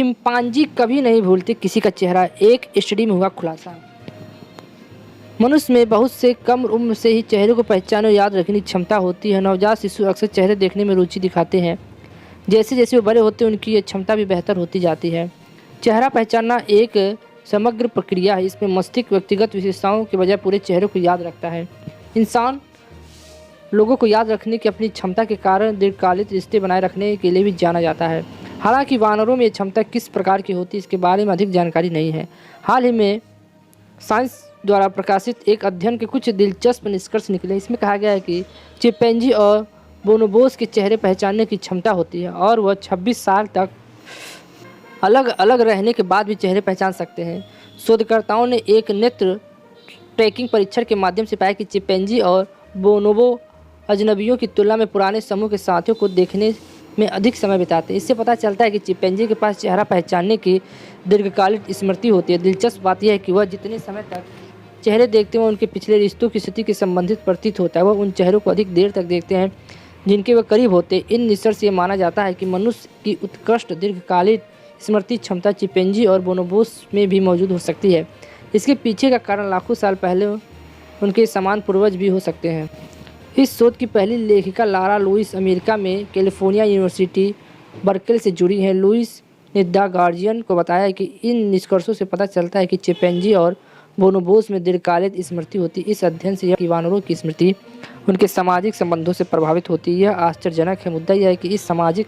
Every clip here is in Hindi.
चिंपांजी कभी नहीं भूलते किसी का चेहरा, एक स्टडी में हुआ खुलासा। मनुष्य में बहुत से कम उम्र से ही चेहरे को पहचानने और याद रखने की क्षमता होती है। नवजात शिशु अक्सर चेहरे देखने में रुचि दिखाते हैं। जैसे जैसे वो बड़े होते हैं उनकी ये क्षमता भी बेहतर होती जाती है। चेहरा पहचानना एक समग्र प्रक्रिया है। इसमें मस्तिष्क व्यक्तिगत विशेषताओं के बजाय पूरे चेहरे को याद रखता है। इंसान लोगों को याद रखने की अपनी क्षमता के कारण दीर्घकालिक रिश्ते बनाए रखने के लिए भी जाना जाता है। हालांकि वानरों में ये क्षमता किस प्रकार की होती है इसके बारे में अधिक जानकारी नहीं है। हाल ही में साइंस द्वारा प्रकाशित एक अध्ययन के कुछ दिलचस्प निष्कर्ष निकले। इसमें कहा गया है कि चिंपैंजी और बोनोबोस के चेहरे पहचानने की क्षमता होती है और वह 26 साल तक अलग अलग रहने के बाद भी चेहरे पहचान सकते हैं। शोधकर्ताओं ने एक नेत्र ट्रैकिंग परीक्षण के माध्यम से पाया कि चिंपैंजी और बोनोबो अजनबियों की तुलना में पुराने समूह के साथियों को देखने में अधिक समय बिताते हैं। इससे पता चलता है कि चिंपैंजी के पास चेहरा पहचानने की दीर्घकालिक स्मृति होती है। दिलचस्प बात यह है कि वह जितने समय तक चेहरे देखते हैं उनके पिछले रिश्तों की स्थिति के संबंधित प्रतीत होता है। वह उन चेहरों को अधिक देर तक देखते हैं जिनके वे करीब होते हैं। इन निष्कर्ष से यह माना जाता है कि मनुष्य की उत्कृष्ट दीर्घकालिक स्मृति क्षमता चिंपैंजी और बोनोबोस में भी मौजूद हो सकती है। इसके पीछे का कारण लाखों साल पहले उनके समान पूर्वज भी हो सकते हैं। इस शोध की पहली लेखिका लारा लुइस अमेरिका में कैलिफोर्निया यूनिवर्सिटी बर्कले से जुड़ी हैं। लुइस ने द गार्जियन को बताया कि इन निष्कर्षों से पता चलता है कि चिंपैंजी और बोनोबोस में दीर्घकालिक स्मृति होती है। इस अध्ययन से यह कि वानरों की स्मृति उनके सामाजिक संबंधों से प्रभावित होती है। यह आश्चर्यजनक है। मुद्दा यह है कि इस सामाजिक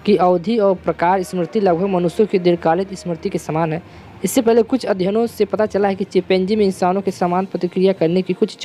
की अवधि और प्रकार स्मृति लगभग मनुष्यों की दीर्घकालिक स्मृति के समान है। इससे पहले कुछ अध्ययनों से पता चला है कि चिंपैंजी में इंसानों के समान प्रतिक्रिया करने की कुछ